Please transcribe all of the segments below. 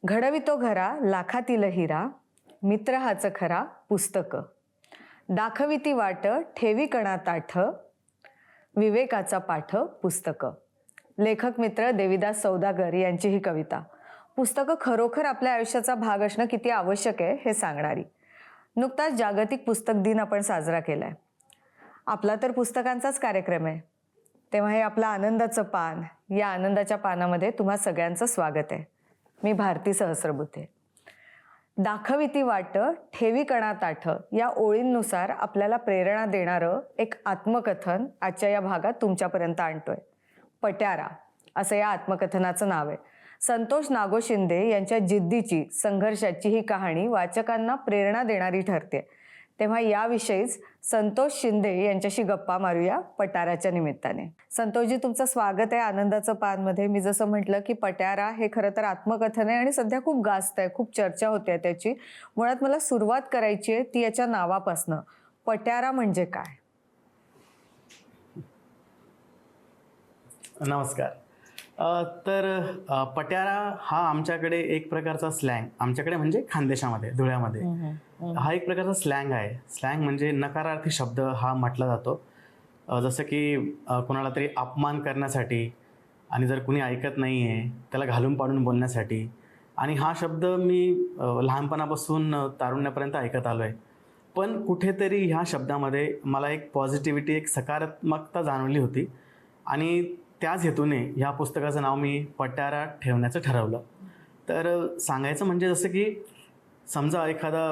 घडवितो घरा लाखातील हिरा, मित्र हाच खरा पुस्तक. दाखविती वाट ठेवी कणा ताठ, विवेकाचा पाठ पुस्तक. लेखक मित्र देविदास सौदागर यांची ही कविता. पुस्तकं खरोखर आपल्या आयुष्याचा भाग असणं किती आवश्यक आहे हे सांगणारी. नुकताच जागतिक पुस्तक दिन आपण साजरा केलाय. आपला तर पुस्तकांचाच कार्यक्रम आहे, तेव्हा हे आपलं आनंदाचं पान. या आनंदाच्या पानामध्ये तुम्हा सगळ्यांचं स्वागत आहे. मी भारती सहस्रबुद्धे. दाखविती वाट ठेवी कणा ताठ या ओळींनुसार आपल्याला प्रेरणा देणारं एक आत्मकथन आजच्या या भागात तुमच्यापर्यंत आणतोय. पट्यारा असं या आत्मकथनाचं नाव आहे. संतोष नागो शिंदे यांच्या जिद्दीची, संघर्षाची ही कहाणी वाचकांना प्रेरणा देणारी ठरते. तेव्हा याविषयीच संतोष शिंदे यांच्याशी गप्पा मारूया पट्याराच्या निमित्ताने. संतोषजी, तुमचं स्वागत आहे आनंदाचं पानमध्ये. मी जसं म्हटलं की पट्यारा हे खरं तर आत्मकथन आहे आणि सध्या खूप गाजत आहे, खूप चर्चा होते त्याची. मुळात मला सुरुवात करायची आहे ती याच्या नावापासनं. पट्यारा म्हणजे काय? नमस्कार. पट्यारा हा आमच्याकडे एक प्रकारचा स्लँग, आमच्याकडे म्हणजे खानदेशामध्ये, धुळ्यामध्ये हा एक प्रकारचा स्लँग आहे. स्लँग म्हणजे नकारार्थी शब्द हा म्हटला जातो. जसं की कोणाला तरी अपमान करण्यासाठी, आणि जर कुणी ऐकत नाही आहे त्याला घालून पाडून बोलण्यासाठी. आणि हा शब्द मी लहानपणापासून तारुण्यापर्यंत ऐकत आलो आहे. पण कुठेतरी ह्या शब्दामध्ये मला एक पॉझिटिव्हिटी, एक सकारात्मकता जाणवली होती. आणि त्याच हेतूने ह्या पुस्तकाचं नाव मी पट्यारा ठेवण्याचं ठरवलं. तर सांगायचं म्हणजे जसं की समजा एखादा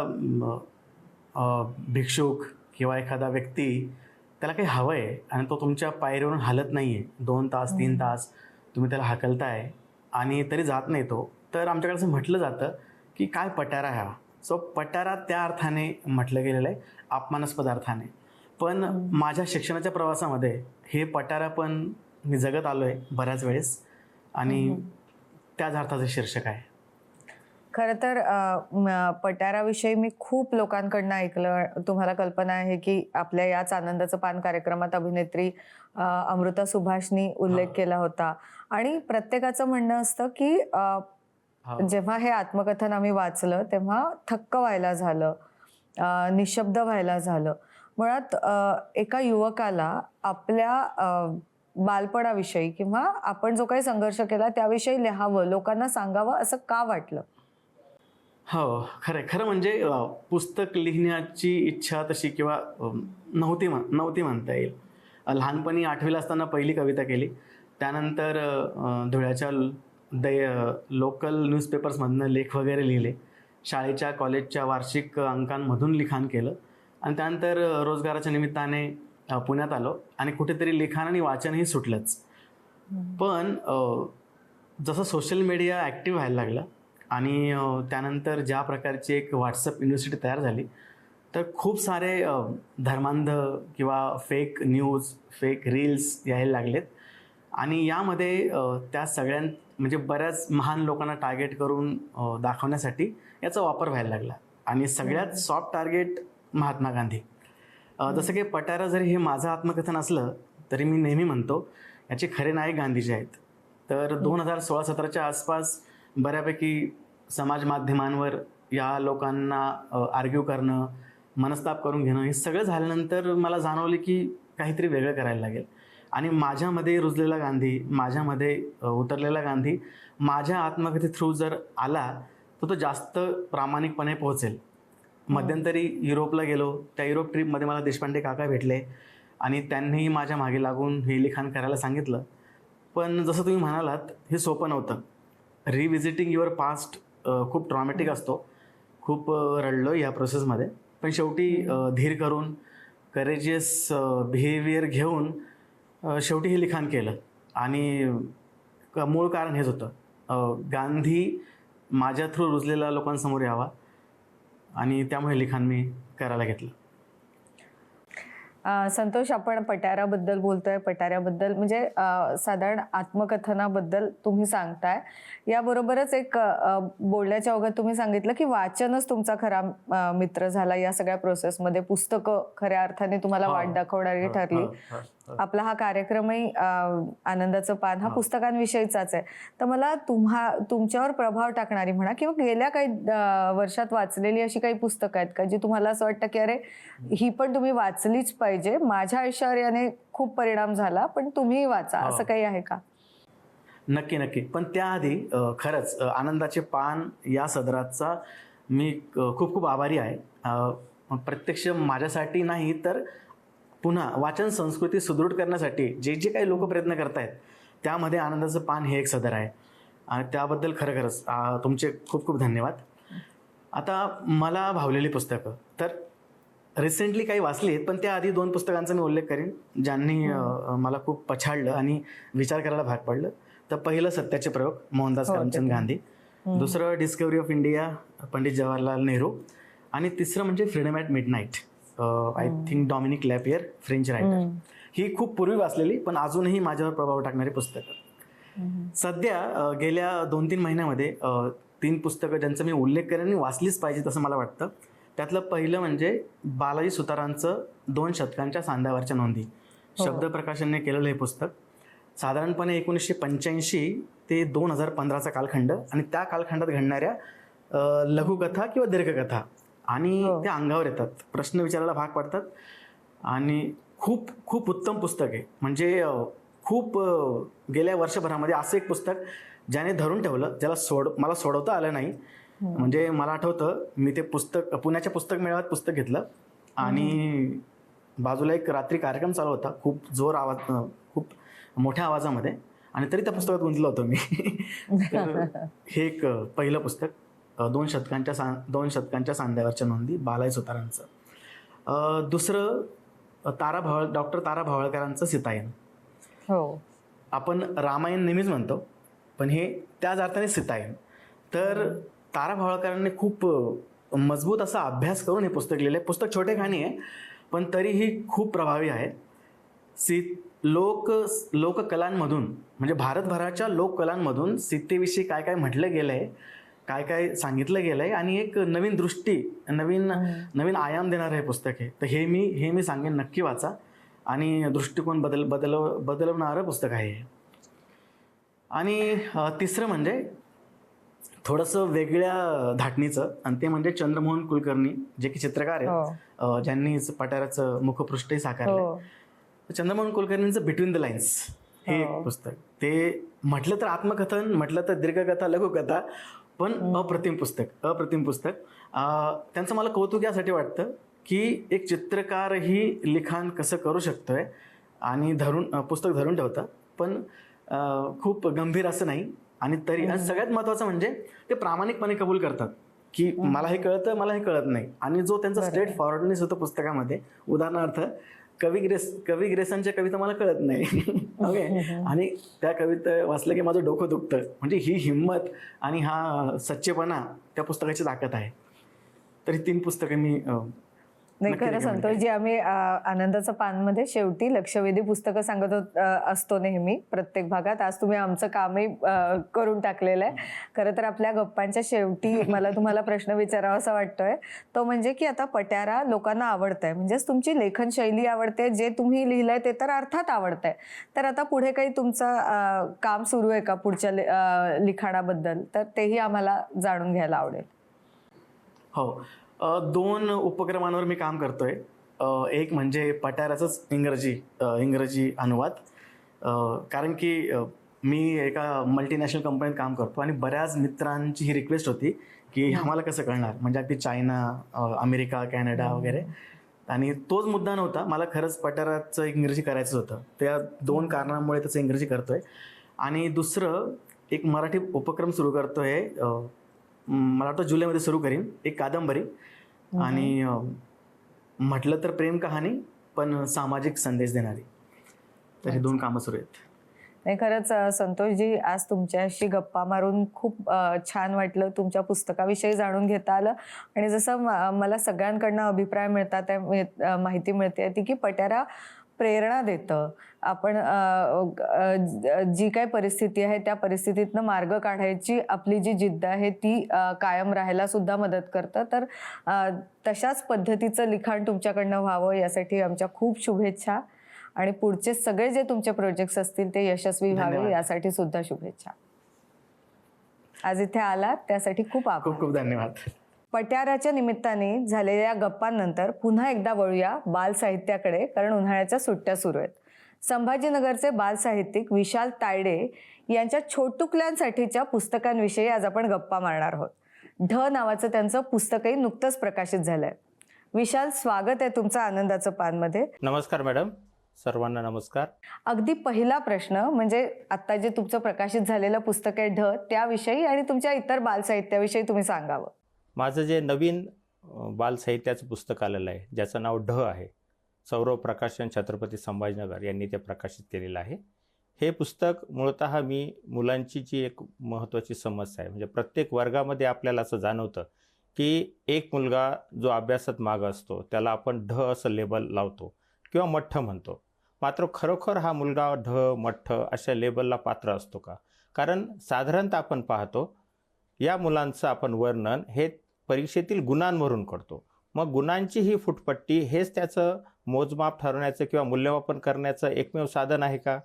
भिक्षुक किंवा एखादा व्यक्ती, त्याला काही हवं आहे आणि तो तुमच्या पायरीवरून हलत नाही आहे. 2 तास 3 तास तुम्ही त्याला हाकलताय आणि तरी जात नाही तो. तर आमच्याकडे असं म्हटलं जातं की काय पट्यारा ह्या. सो पट्यारा त्या अर्थाने म्हटलं गेलेलं आहे, अपमानास्पद अर्थाने. पण माझ्या शिक्षणाच्या प्रवासामध्ये हे पट्यारा पण मी जगत आलो आहे बऱ्याच वेळेस, आणि त्याच अर्थाचं शीर्षक आहे. खरं तर पट्याराविषयी मी खूप लोकांकडनं ऐकलं. तुम्हाला कल्पना आहे की आपल्या याच आनंदाचं पान कार्यक्रमात अभिनेत्री अमृता सुभाषनी उल्लेख केला होता. आणि प्रत्येकाचं म्हणणं असतं की जेव्हा हे आत्मकथन आम्ही वाचलं तेव्हा थक्क व्हायला झालं, निशब्द व्हायला झालं. मुळात एका युवकाला आपल्या बालपणाविषयी किंवा आपण जो काही संघर्ष केला त्याविषयी लिहावं, लोकांना सांगावं असं का वाटलं? हो, खरं म्हणजे पुस्तक लिहिण्याची इच्छा तशी किंवा नव्हती म्हणता येईल. लहानपणी 8वीला असताना पहिली कविता केली. त्यानंतर धुळ्याच्या लोकल न्यूजपेपर्समधनं लेख वगैरे लिहिले. शाळेच्या कॉलेजच्या वार्षिक अंकांमधून लिखाण केलं. आणि त्यानंतर रोजगाराच्या निमित्ताने पुण्यात आलो आणि कुठेतरी लिखाण आणि वाचनही सुटलंच. पण जसं सोशल मीडिया ॲक्टिव्ह व्हायला लागलं आणि त्यानंतर ज्या प्रकारची एक व्हॉट्सअप युनिव्हर्सिटी तयार झाली, तर खूप सारे धर्मांध किंवा फेक न्यूज, फेक रील्स यायला लागलेत. आणि यामध्ये त्या सगळ्यां म्हणजे बऱ्याच महान लोकांना टार्गेट करून दाखवण्यासाठी याचा वापर व्हायला लागला. आणि सगळ्यात सॉफ्ट टार्गेट महात्मा गांधी. जसं की पट्यारा जरी हे माझं आत्मकथन असलं तरी मी नेहमी म्हणतो याचे खरे नायक गांधीजी आहेत. तर 2016-17च्या आसपास बऱ्यापैकी समाज माध्यमांवर या लोकांना आर्ग्यू करणं, मनस्ताप करून घेणं, हे सगळं झाल्यानंतर मला जाणवले की काहीतरी वेगळं करायला लागेल. आणि माझ्यामध्ये रुजलेला गांधी, माझ्यामध्ये उतरलेला गांधी माझ्या आत्मकथे थ्रू जर आला तर तो जास्त प्रामाणिकपणे पोहोचेल. मध्यंतरी युरोपला गेलो, त्या युरोप ट्रिपमध्ये मला देशपांडे काका भेटले आणि त्यांनीही माझ्या मागे लागून हे लिखाण करायला सांगितलं. पण जसं तुम्ही म्हणालात, हे सोपं नव्हतं. रिव्हिजिटिंग युअर पास्ट खूप ट्रॉमॅटिक असतो. खूप रडलो या प्रोसेसमध्ये. पण शेवटी धीर करून, करेजियस बिहेवियर घेऊन शेवटी हे लिखाण केलं. आणि मूळ कारण हेच होतं, गांधी माझ्या थ्रू रुजलेल्या लोकांसमोर यावा, आणि त्यामुळे लिखाण मी करायला घेतलं. संतोष, आपण पटाराबद्दल बोलतोय. पटाऱ्याबद्दल म्हणजे साधारण आत्मकथनाबद्दल तुम्ही सांगताय. याबरोबरच एक बोलण्याच्या ओघात तुम्ही सांगितलं की वाचनच तुमचा खरा मित्र झाला या सगळ्या प्रोसेसमध्ये. पुस्तकं खऱ्या अर्थाने तुम्हाला वाट दाखवणारी ठरली. आपला हा कार्यक्रमही आनंदाचं पान हा पुस्तकांविषयीचाच आहे. तर मला तुमच्यावर प्रभाव टाकणारी म्हणा किंवा गेल्या काही वर्षात वाचलेली अशी काही पुस्तकं आहेत का जी तुम्हाला असं वाटतं की अरे ही पण तुम्ही वाचलीच पाहिजे, माझ्या आयुष्यावर याने खूप परिणाम झाला, पण तुम्ही वाचा, असं काही आहे का? नक्की नक्की. पण त्याआधी खरंच आनंदाचे पान या सदराचा मी खूप खूप आभारी आहे. प्रत्यक्ष माझ्यासाठी नाही तर पुन्हा वाचन संस्कृती सुदृढ करण्यासाठी जे जे काही लोक प्रयत्न करतायत त्यामध्ये आनंदाचं पान हे एक सदर आहे आणि त्याबद्दल खरंच तुमचे खूप खूप धन्यवाद. आता मला भावलेली पुस्तकं तर रिसेंटली काही वाचली आहेत, पण त्याआधी 2 पुस्तकांचा मी उल्लेख करीन ज्यांनी मला खूप पछाडलं आणि विचार करायला भाग पडलं. तर पहिलं सत्याचे प्रयोग मोहनदास करमचंद गांधी, दुसरं Discovery of India Pandit Jawaharlal Nehru आणि तिसरं म्हणजे Freedom at Midnight I think Dominique Lapierre, French writer. ही खूप पूर्वी वाचलेली पण अजूनही माझ्यावर प्रभाव टाकणारी पुस्तकं. सध्या गेल्या 2-3 महिन्यामध्ये 3 पुस्तकं ज्यांचा मी उल्लेख करेन आणि वाचलीच पाहिजेत असं मला वाटतं. त्यातलं पहिलं म्हणजे बालाजी सुतारांचं 2 शतकांच्या सांध्यावरच्या नोंदी. शब्द प्रकाशनने केलेलं हे पुस्तक साधारणपणे 1985 ते 2015चा कालखंड आणि त्या कालखंडात घडणाऱ्या लघुकथा किंवा दीर्घकथा आणि त्या अंगावर येतात, प्रश्न विचारायला भाग पडतात आणि खूप खूप उत्तम पुस्तक आहे. म्हणजे खूप गेल्या वर्षभरामध्ये असं एक पुस्तक ज्याने धरून ठेवलं, ज्याला मला सोडवता आलं नाही. म्हणजे मला आठवतं मी ते पुस्तक पुण्याच्या पुस्तक मेळाव्यात पुस्तक घेतलं आणि बाजूला एक रात्री कार्यक्रम चालू होता, खूप जोर आवाज, खूप मोठ्या आवाजामध्ये, आणि तरी त्या पुस्तकात गुंतलो होतो मी. तर हे एक पहिलं पुस्तक 2 शतकांच्या सांध्यावरच्या नोंदी बालाजी सुतारांचं. दुसरं डॉक्टर तारा भावळकरांचं सीतायन. हो, आपण रामायण नेहमीच म्हणतो पण हे त्याच अर्थाने सीतायन. तर तारा भावळकरांनी खूप मजबूत असा अभ्यास करून हे पुस्तक लिहिलं आहे. पुस्तक छोटे खाणी आहे पण तरीही खूप प्रभावी आहे. लोककलांमधून म्हणजे भारतभराच्या लोककलांमधून सीतेविषयी काय काय म्हटलं गेलं आहे, काय काय सांगितलं गेलं आहे आणि एक नवीन दृष्टी, नवीन आयाम देणारं हे पुस्तक आहे. तर हे मी सांगेन नक्की वाचा आणि दृष्टिकोन बदलवणारं पुस्तक आहे. आणि तिसरं म्हणजे थोडंसं वेगळ्या धाटणीचं आणि ते म्हणजे चंद्रमोहन कुलकर्णी, जे की चित्रकार आहेत, ज्यांनी पठाराचं मुखपृष्ठही साकारलं. चंद्रमोहन कुलकर्णींचं बिटवीन द लाईन्स हे एक पुस्तक, ते म्हटलं तर आत्मकथन, म्हटलं तर दीर्घकथा, लघुकथा, पण अप्रतिम पुस्तक. त्यांचं मला कौतुक यासाठी वाटतं की एक चित्रकारही लिखाण कसं करू शकतोय आणि पुस्तक धरून ठेवतं, पण खूप गंभीर असं नाही. आणि तरी सगळ्यात महत्त्वाचं म्हणजे ते प्रामाणिकपणे कबूल करतात की मला हे कळतं, मला हे कळत नाही. आणि जो त्यांचा स्ट्रेट फॉरवर्डनेस होतो पुस्तकामध्ये, उदाहरणार्थ कवी ग्रेसांच्या कविता मला कळत नाही ओके, आणि त्या कविता वाचलं की माझं डोकं दुखतं. म्हणजे ही हिंमत आणि हा सच्चेपणा त्या पुस्तकाची ताकद आहे. तर ही 3 पुस्तकं मी नाही, खरं संतोष जी, आम्ही आनंदाचं पानमध्ये शेवटी लक्षवेधी पुस्तकं सांगत असतो नेहमी प्रत्येक भागात. आज तुम्ही आमचं कामही करून टाकलेलं आहे. खरं तर आपल्या गप्पांच्या शेवटी मला तुम्हाला प्रश्न विचारावा असा वाटतोय, तो म्हणजे की आता पटारा लोकांना आवडतंय, म्हणजेच तुमची लेखन शैली आवडते, जे तुम्ही लिहिलंय ते तर अर्थात आवडतंय. तर आता पुढे काही तुमचं काम सुरू आहे का पुढच्या लिखाणाबद्दल? तर तेही आम्हाला जाणून घ्यायला आवडेल. हो, 2 उपक्रमांवर मी काम करतोय. एक म्हणजे पटाराचंच इंग्रजी अनुवाद, कारण की मी एका मल्टीनॅशनल कंपनीत काम करतो आणि बऱ्याच मित्रांची ही रिक्वेस्ट होती की आम्हाला कसं कळणार, म्हणजे अगदी चायना, अमेरिका, कॅनडा वगैरे. आणि तोच मुद्दा नव्हता, मला खरंच पटाराचं इंग्रजी करायचं होतं. त्या 2 कारणांमुळे त्याचं इंग्रजी करतोय. आणि दुसरं एक मराठी उपक्रम सुरू करतोय, मला वाटतं जुलैमध्ये सुरू करीन, एक कादंबरी आणि म्हटलं तर प्रेम कहाणी पण सामाजिक संदेश देणारी. तर हे 2 कामं सुरू आहेत. नाही खरंच संतोषजी, आज तुमच्याशी गप्पा मारून खूप छान वाटलं. तुमच्या पुस्तकाविषयी जाणून घेता आलं आणि जसं मला सगळ्यांकडनं अभिप्राय मिळतात माहिती मिळते ती की पट्यारा प्रेरणा देतं. आपण जी काही परिस्थिती आहे त्या परिस्थितीतनं मार्ग काढायची आपली जी जिद्द आहे ती कायम राहायला सुद्धा मदत करतं. तर तशाच पद्धतीचं लिखाण तुमच्याकडनं व्हावं यासाठी आमच्या खूप शुभेच्छा आणि पुढचे सगळे जे तुमचे प्रोजेक्ट्स असतील ते यशस्वी व्हावे धन्यवाद. यासाठी सुद्धा शुभेच्छा. आज इथे आलात त्यासाठी खूप आभार. खूप खूप धन्यवाद. पट्याराच्या निमित्ताने झालेल्या गप्पांनंतर पुन्हा एकदा वळूया बाल साहित्याकडे, कारण उन्हाळ्याच्या सुट्ट्या सुरू आहेत. संभाजीनगरचे बाल साहित्यिक विशाल तायडे यांच्या छोटुकल्यांसाठीच्या पुस्तकांविषयी आज आपण गप्पा मारणार आहोत. ढ नावाचं त्यांचं पुस्तकही नुकतंच प्रकाशित झालंय. विशाल, स्वागत आहे तुमचं आनंदाचं पानमध्ये. नमस्कार मॅडम, सर्वांना नमस्कार. अगदी पहिला प्रश्न म्हणजे आता जे तुमचं प्रकाशित झालेलं पुस्तक आहे ढ, त्याविषयी आणि तुमच्या इतर बाल साहित्याविषयी तुम्ही सांगावं. माझं जे नवीन बाल साहित्याचं पुस्तक आलेलं आहे ज्याचं नाव ढ आहे, सौरव प्रकाशन छत्रपती संभाजीनगर यांनी ते प्रकाशित केलेलं आहे. हे पुस्तक मूळतः मी मुलांची जी एक महत्त्वाची समस्या आहे, म्हणजे प्रत्येक वर्गामध्ये आपल्याला असं जाणवतं की एक मुलगा जो अभ्यासात मागं असतो त्याला आपण ढ असं लेबल लावतो किंवा मठ्ठ म्हणतो. मात्र खरोखर हा मुलगा ढ मठ्ठ अशा लेबलला पात्र असतो का? कारण साधारणतः आपण पाहतो या मुलांचं आपण वर्णन हे परीक्षेतील गुणांवरून करतो. मग गुणांची ही फुटपट्टी हेच त्याचं मोजमाप ठरवण्याचं किंवा मूल्यमापन करण्याचं एकमेव साधन आहे का?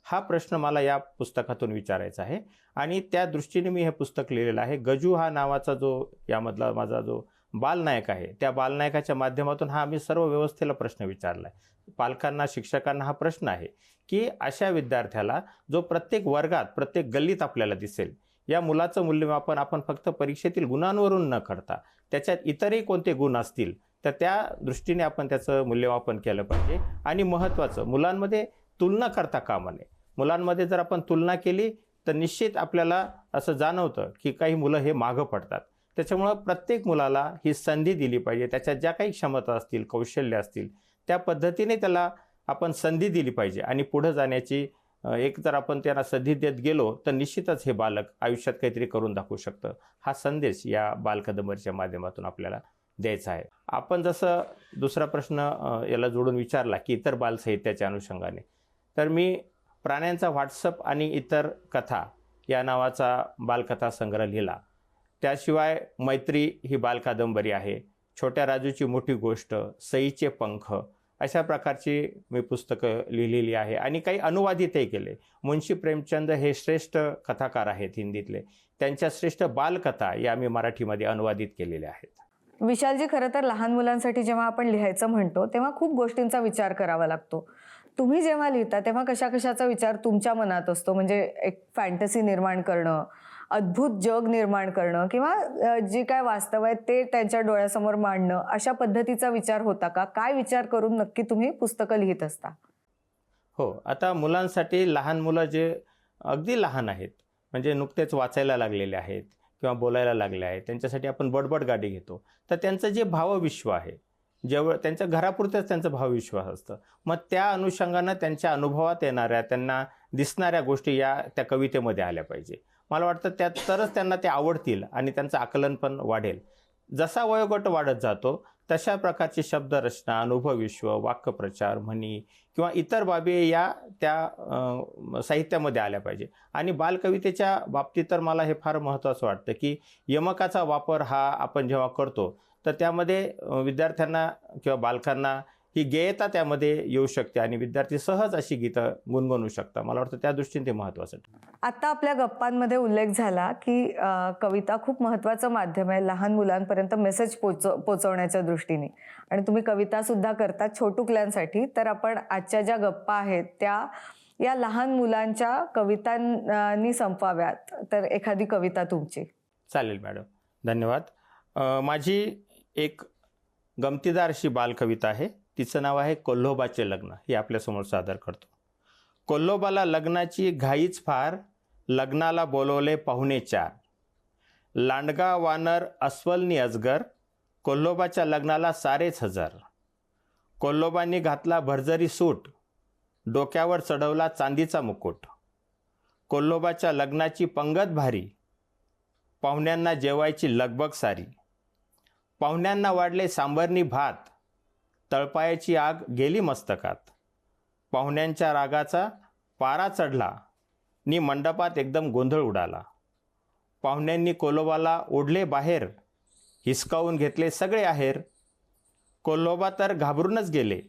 हा प्रश्न मला या पुस्तकातून विचारायचा आहे आणि त्या दृष्टीने मी हे पुस्तक लिहिलेलं आहे. गजू हा नावाचा जो यामधला माझा जो बालनायक आहे, त्या बालनायकाच्या माध्यमातून हा आम्ही सर्व व्यवस्थेला प्रश्न विचारला आहे. पालकांना, शिक्षकांना हा प्रश्न आहे की अशा विद्यार्थ्याला जो प्रत्येक वर्गात, प्रत्येक गल्लीत आपल्याला दिसेल, या मुलाचं मूल्यमापन आपण फक्त परीक्षेतील गुणांवरून न करता त्याच्यात इतरही कोणते गुण असतील तर त्या दृष्टीने आपण त्याचं मूल्यमापन केलं पाहिजे. आणि महत्त्वाचं, मुलांमध्ये तुलना करता कामा नये. मुलांमध्ये जर आपण तुलना केली तर निश्चित आपल्याला असं जाणवतं की काही मुलं हे मागं पडतात. त्याच्यामुळं प्रत्येक मुलाला ही संधी दिली पाहिजे. त्याच्यात ज्या काही क्षमता असतील, कौशल्य असतील, त्या पद्धतीने त्याला आपण संधी दिली पाहिजे आणि पुढे जाण्याची एक जर आपण त्यांना संधी देत गेलो तर निश्चितच हे बालक आयुष्यात काहीतरी करून दाखवू शकतं. हा संदेश या बालकादंबरीच्या माध्यमातून आपल्याला द्यायचा आहे. आपण जसं दुसरा प्रश्न याला जोडून विचारला की इतर बालसाहित्याच्या अनुषंगाने, तर मी प्राण्यांचा व्हॉट्सअप आणि इतर कथा या नावाचा बालकथा संग्रह लिहिला. त्याशिवाय मैत्री ही बालकादंबरी आहे, छोट्या राजूची मोठी गोष्ट, सईचे पंख अशा प्रकारची मी पुस्तकं लिहिलेली आहे आणि काही अनुवादितही केले. मुंशी प्रेमचंद हे श्रेष्ठ कथाकार आहेत हिंदीतले, त्यांच्या श्रेष्ठ बालकथा या मी मराठीमध्ये अनुवादित केलेल्या आहेत. विशालजी, खरं तर लहान मुलांसाठी जेव्हा आपण लिहायचं म्हणतो तेव्हा खूप गोष्टींचा विचार करावा लागतो. तुम्ही जेव्हा लिहिता तेव्हा कशा कशाचा विचार तुमच्या मनात असतो? म्हणजे एक फॅन्टसी निर्माण करणं, अद्भुत जग निर्माण करणं किंवा जे काय वास्तव आहे ते त्यांच्या डोळ्यासमोर मांडणं, अशा पद्धतीचा विचार होता का? काय विचार करून नक्की तुम्ही पुस्तकं लिहित असता? हो, आता मुलांसाठी लहान मुलं जे अगदी लहान आहेत, म्हणजे नुकतेच वाचायला लागलेले आहेत किंवा बोलायला लागले आहेत, त्यांच्यासाठी आपण बडबड गाडी घेतो. तर त्यांचं जे भावविश्व आहे, जेवढं त्यांच्या घरापुरतंच त्यांचं भावविश्वास असतं. मग त्या अनुषंगानं त्यांच्या अनुभवात येणाऱ्या, त्यांना दिसणाऱ्या गोष्टी या त्या कवितेमध्ये आल्या पाहिजे. मला वाटतं त्यात तरच त्यांना ते आवडतील आणि त्यांचं आकलन पण वाढेल. जसा वयोगट वाढत जातो तशा प्रकारची शब्दरचना, अनुभवविश्व, वाक्यप्रचार, म्हणी किंवा इतर बाबी या त्या साहित्यामध्ये आल्या पाहिजे. आणि बालकवितेच्या बाबतीत तर मला हे फार महत्त्वाचं वाटतं की यमकाचा वापर हा आपण जेव्हा करतो तर त्यामध्ये विद्यार्थ्यांना किंवा बालकांना ही गेयता त्यामध्ये येऊ शकते आणि विद्यार्थी सहज अशी गीतं गुणगुणू शकतात. मला वाटतं त्या दृष्टीने ते महत्त्वाचं आहे. आता आपल्या गप्पांमध्ये उल्लेख झाला की कविता खूप महत्त्वाचं माध्यम आहे लहान मुलांपर्यंत मेसेज पोचवण्याच्या दृष्टीने, आणि तुम्ही कविता सुद्धा करता छोटुकल्यांसाठी. तर आपण आजच्या ज्या गप्पा आहेत त्या या लहान मुलांच्या कवितांनी संपवाव्यात. तर एखादी कविता तुमची. चालेल मॅडम, धन्यवाद. माझी एक गमतीदार अशी बालकविता आहे. तिचं नाव आहे कोल्होबाचे लग्न. हे आपल्यासमोर सादर करतो. कोल्होबाला लग्नाची घाईच फार, लग्नाला बोलवले पाहुणे चार. लांडगा वानर अस्वलनी अजगर, कोल्होबाच्या लग्नाला सारेच हजर. कोल्होबांनी घातला भरजरी सूट, डोक्यावर चढवला चांदीचा मुकुट. कोल्होबाच्या लग्नाची पंगत भारी, पाहुण्यांना जेवायची लगबग सारी. पाहुण्यांना वाढले सांबरनी भात, तळपायाची आग गेली मस्तकात. पाहुण्यांच्या रागाचा पारा चढला, नि मंडपात एकदम गोंधळ उडाला. पाहुण्यांनी कोल्होबाला ओढले बाहेर, हिसकावून घेतले सगळे आहेर. कोल्होबा तर घाबरूनच गेले,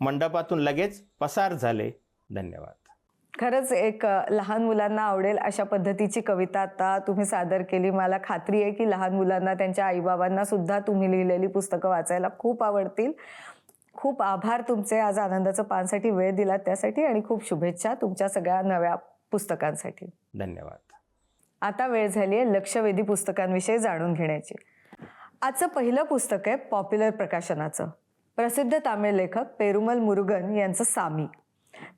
मंडपातून लगेच पसार झाले. धन्यवाद. खरंच एक लहान मुलांना आवडेल अशा पद्धतीची कविता आता तुम्ही सादर केली. मला खात्री आहे की लहान मुलांना त्यांच्या आईबाबांना सुद्धा तुम्ही लिहिलेली पुस्तकं वाचायला खूप आवडतील. खूप आभार तुमचे, आज आनंदाचं पानसाठी वेळ दिलात त्यासाठी, आणि खूप शुभेच्छा तुमच्या सगळ्या नव्या पुस्तकांसाठी. धन्यवाद. आता वेळ झाली आहे लक्षवेधी पुस्तकांविषयी जाणून घेण्याची. आजचं पहिलं पुस्तक आहे पॉप्युलर प्रकाशनाचं. प्रसिद्ध तामिळ लेखक पेरुमल मुरुगन यांचं सामी.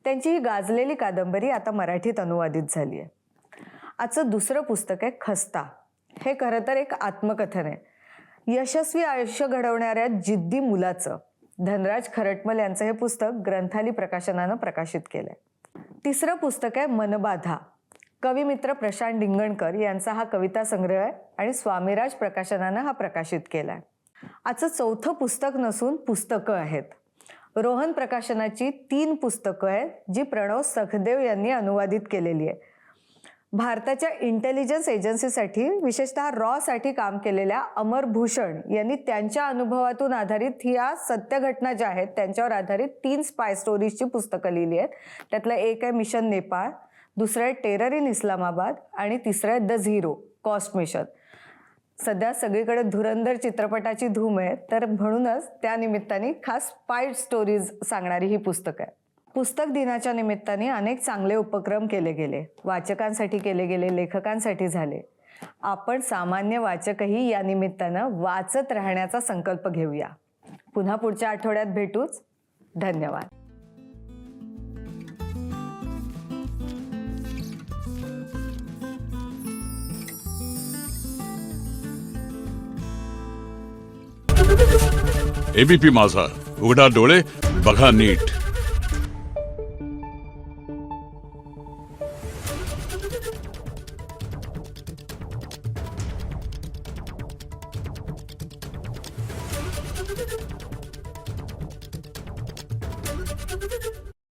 त्यांची ही गाजलेली कादंबरी आता मराठीत अनुवादित झाली आहे. आजचं दुसरं पुस्तक आहे खस्ता. हे खरं तर एक आत्मकथन आहे. यशस्वी आयुष्य घडवणाऱ्या जिद्दी मुलाचं. धनराज खरटमल यांचं हे पुस्तक ग्रंथाली प्रकाशनानं प्रकाशित केलंय. तिसरं पुस्तक आहे मनबाधा. कविमित्र प्रशांत डिंगणकर यांचा हा कविता संग्रह आहे आणि स्वामीराज प्रकाशनानं हा प्रकाशित केलाय. आजचं चौथं पुस्तक नसून पुस्तकं आहेत. रोहन प्रकाशनाची 3 पुस्तकं आहेत जी प्रणव सखदेव यांनी अनुवादित केलेली आहे. भारताच्या इंटेलिजन्स एजन्सीसाठी विशेषतः रॉसाठी काम केलेल्या अमर भूषण यांनी त्यांच्या अनुभवातून आधारित ह्या सत्य घटना ज्या आहेत त्यांच्यावर आधारित 3 स्पाय स्टोरीजची पुस्तकं लिहिली आहेत. त्यातलं एक आहे मिशन नेपाळ, दुसरं आहे टेरर इन इस्लामाबाद आणि तिसरं आहे द झिरो कॉस्ट मिशन. सध्या सगळीकडे धुरंधर चित्रपटाची धूम आहे, तर म्हणूनच त्या निमित्ताने खास स्पाय स्टोरीज सांगणारी ही पुस्तकं आहे. पुस्तक दिनाच्या निमित्ताने अनेक चांगले उपक्रम केले गेले. वाचकांसाठी केले गेले, लेखकांसाठी झाले. आपण सामान्य वाचकही या निमित्तानं वाचत राहण्याचा संकल्प घेऊया. पुन्हा पुढच्या आठवड्यात भेटूच. धन्यवाद. एबीपी माझा, उघडा डोळे बघा नीट.